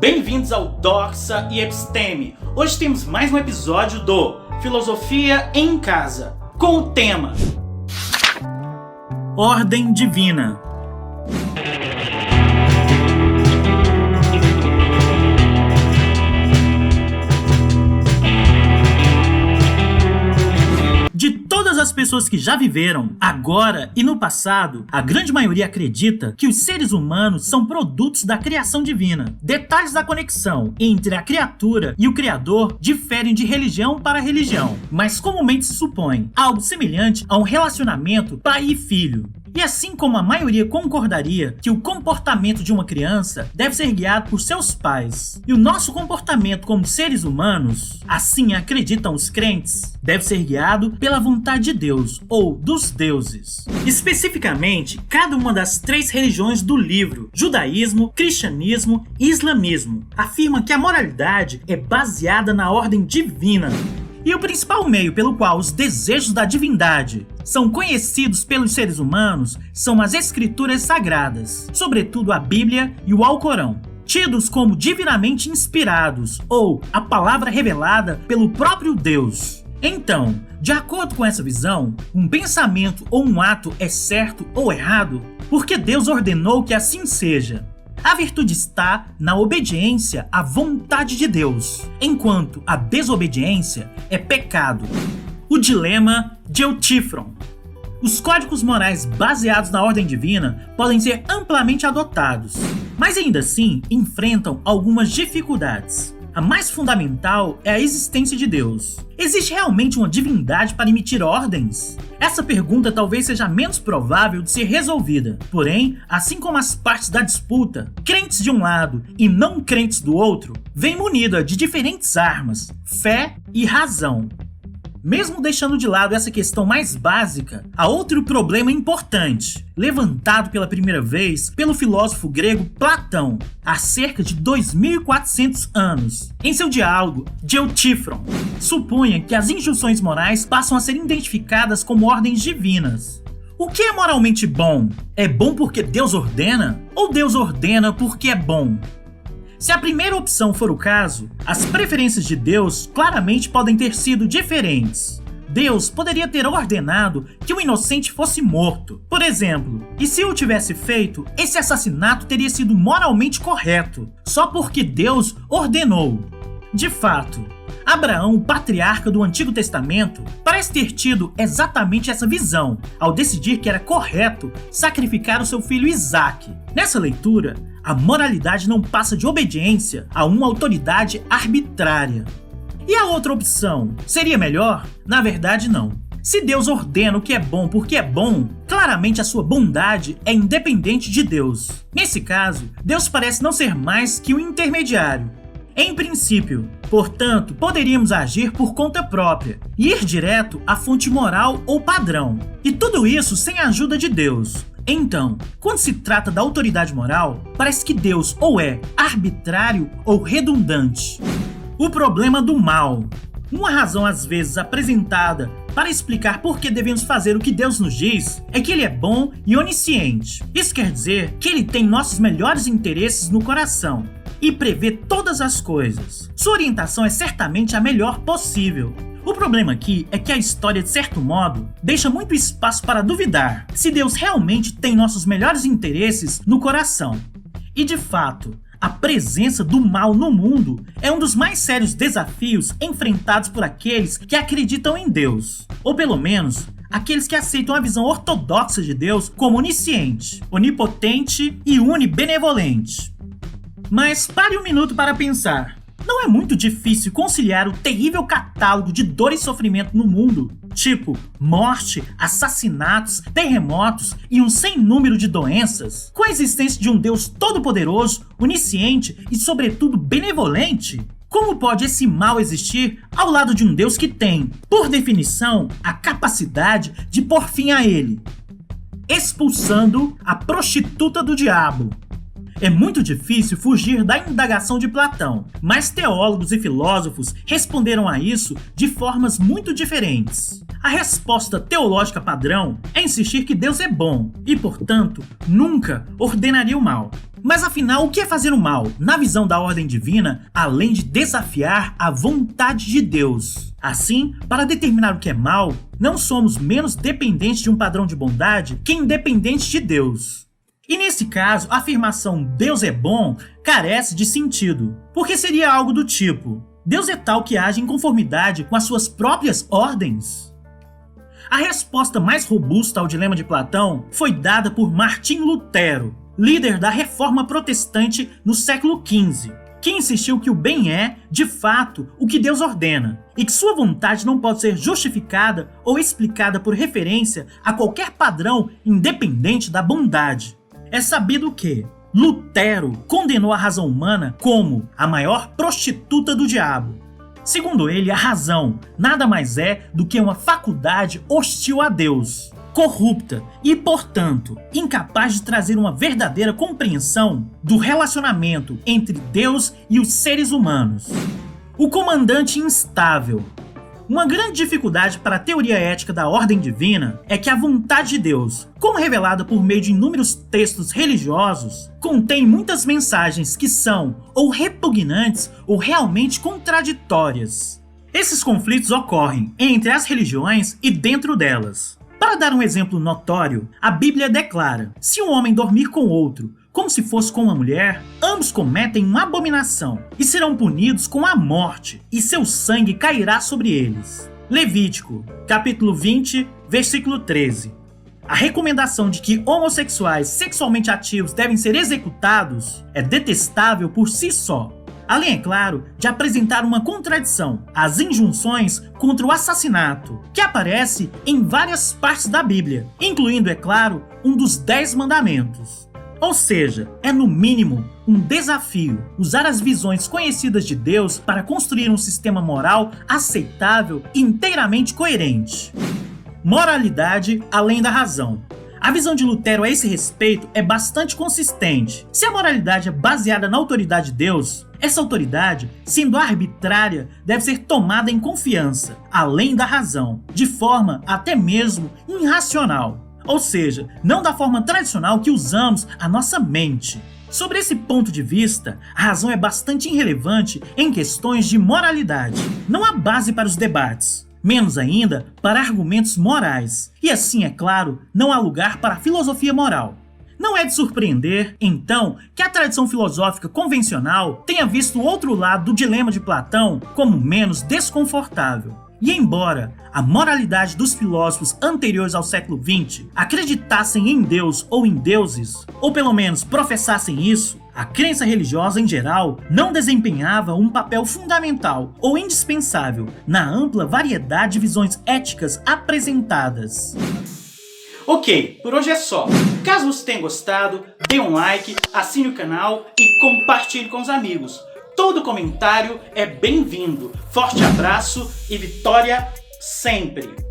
Bem-vindos ao Doxa e Episteme. Hoje temos mais um episódio do Filosofia em Casa, com o tema Ordem Divina. De todas as pessoas que já viveram, agora e no passado, a grande maioria acredita que os seres humanos são produtos da criação divina. Detalhes da conexão entre a criatura e o Criador diferem de religião para religião, mas comumente se supõe algo semelhante a um relacionamento pai e filho. E assim como a maioria concordaria que o comportamento de uma criança deve ser guiado por seus pais, e o nosso comportamento como seres humanos, assim acreditam os crentes, deve ser guiado pela vontade de Deus, ou dos deuses. Especificamente, cada uma das três religiões do livro, judaísmo, cristianismo e islamismo, afirma que a moralidade é baseada na ordem divina. E o principal meio pelo qual os desejos da divindade são conhecidos pelos seres humanos são as escrituras sagradas, sobretudo a Bíblia e o Alcorão, tidos como divinamente inspirados, ou a palavra revelada pelo próprio Deus. Então, de acordo com essa visão, um pensamento ou um ato é certo ou errado porque Deus ordenou que assim seja. A virtude está na obediência à vontade de Deus, enquanto a desobediência é pecado. O dilema de Eutífron. Os códigos morais baseados na ordem divina podem ser amplamente adotados, mas ainda assim enfrentam algumas dificuldades. A mais fundamental é a existência de Deus. Existe realmente uma divindade para emitir ordens? Essa pergunta talvez seja menos provável de ser resolvida. Porém, assim como as partes da disputa, crentes de um lado e não crentes do outro, vêm munida de diferentes armas, fé e razão. Mesmo deixando de lado essa questão mais básica, há outro problema importante, levantado pela primeira vez pelo filósofo grego Platão, há cerca de 2.400 anos. Em seu diálogo de Eutífron, supunha que as injunções morais passam a ser identificadas como ordens divinas. O que é moralmente bom? É bom porque Deus ordena? Ou Deus ordena porque é bom? Se a primeira opção for o caso, as preferências de Deus claramente podem ter sido diferentes. Deus poderia ter ordenado que um inocente fosse morto, por exemplo, e se o tivesse feito, esse assassinato teria sido moralmente correto, só porque Deus ordenou. De fato, Abraão, o patriarca do Antigo Testamento, parece ter tido exatamente essa visão, ao decidir que era correto sacrificar o seu filho Isaque. Nessa leitura, a moralidade não passa de obediência a uma autoridade arbitrária. E a outra opção seria melhor? Na verdade, não. Se Deus ordena o que é bom porque é bom, claramente a sua bondade é independente de Deus. Nesse caso, Deus parece não ser mais que um intermediário. Em princípio, portanto, poderíamos agir por conta própria e ir direto à fonte moral ou padrão. E tudo isso sem a ajuda de Deus. Então, quando se trata da autoridade moral, parece que Deus ou é arbitrário ou redundante. O problema do mal. Uma razão às vezes apresentada para explicar por que devemos fazer o que Deus nos diz é que Ele é bom e onisciente. Isso quer dizer que Ele tem nossos melhores interesses no coração e prevê todas as coisas. Sua orientação é certamente a melhor possível. O problema aqui é que a história, de certo modo, deixa muito espaço para duvidar se Deus realmente tem nossos melhores interesses no coração. E de fato, a presença do mal no mundo é um dos mais sérios desafios enfrentados por aqueles que acreditam em Deus, ou pelo menos, aqueles que aceitam a visão ortodoxa de Deus como onisciente, onipotente e unibenevolente. Mas pare um minuto para pensar. Não é muito difícil conciliar o terrível catálogo de dor e sofrimento no mundo, tipo morte, assassinatos, terremotos e um sem número de doenças, com a existência de um Deus todo-poderoso, onisciente e, sobretudo, benevolente? Como pode esse mal existir ao lado de um Deus que tem, por definição, a capacidade de pôr fim a ele? Expulsando a prostituta do diabo. É muito difícil fugir da indagação de Platão, mas teólogos e filósofos responderam a isso de formas muito diferentes. A resposta teológica padrão é insistir que Deus é bom e, portanto, nunca ordenaria o mal. Mas afinal, o que é fazer o mal, na visão da ordem divina, além de desafiar a vontade de Deus? Assim, para determinar o que é mal, não somos menos dependentes de um padrão de bondade que independentes de Deus. E nesse caso, a afirmação Deus é bom carece de sentido, porque seria algo do tipo: Deus é tal que age em conformidade com as suas próprias ordens? A resposta mais robusta ao dilema de Platão foi dada por Martinho Lutero, líder da Reforma Protestante no século XV, que insistiu que o bem é, de fato, o que Deus ordena, e que sua vontade não pode ser justificada ou explicada por referência a qualquer padrão independente da bondade. É sabido que Lutero condenou a razão humana como a maior prostituta do diabo. Segundo ele, a razão nada mais é do que uma faculdade hostil a Deus, corrupta e, portanto, incapaz de trazer uma verdadeira compreensão do relacionamento entre Deus e os seres humanos. O comandante instável. Uma grande dificuldade para a teoria ética da ordem divina é que a vontade de Deus, como revelada por meio de inúmeros textos religiosos, contém muitas mensagens que são ou repugnantes ou realmente contraditórias. Esses conflitos ocorrem entre as religiões e dentro delas. Para dar um exemplo notório, a Bíblia declara: se um homem dormir com outro, como se fosse com uma mulher, ambos cometem uma abominação e serão punidos com a morte, e seu sangue cairá sobre eles. Levítico, capítulo 20, versículo 13. A recomendação de que homossexuais sexualmente ativos devem ser executados é detestável por si só. Além, é claro, de apresentar uma contradição, as injunções contra o assassinato, que aparece em várias partes da Bíblia, incluindo, é claro, um dos 10 mandamentos. Ou seja, é no mínimo um desafio usar as visões conhecidas de Deus para construir um sistema moral aceitável e inteiramente coerente. Moralidade além da razão. A visão de Lutero a esse respeito é bastante consistente. Se a moralidade é baseada na autoridade de Deus, essa autoridade, sendo arbitrária, deve ser tomada em confiança, além da razão, de forma até mesmo irracional. Ou seja, não da forma tradicional que usamos a nossa mente. Sobre esse ponto de vista, a razão é bastante irrelevante em questões de moralidade. Não há base para os debates, menos ainda para argumentos morais. E assim, é claro, não há lugar para a filosofia moral. Não é de surpreender, então, que a tradição filosófica convencional tenha visto o outro lado do dilema de Platão como menos desconfortável. E embora a moralidade dos filósofos anteriores ao século XX acreditassem em Deus ou em deuses, ou pelo menos professassem isso, a crença religiosa em geral não desempenhava um papel fundamental ou indispensável na ampla variedade de visões éticas apresentadas. Ok, por hoje é só. Caso você tenha gostado, dê um like, assine o canal e compartilhe com os amigos. Todo comentário é bem-vindo. Forte abraço e vitória sempre!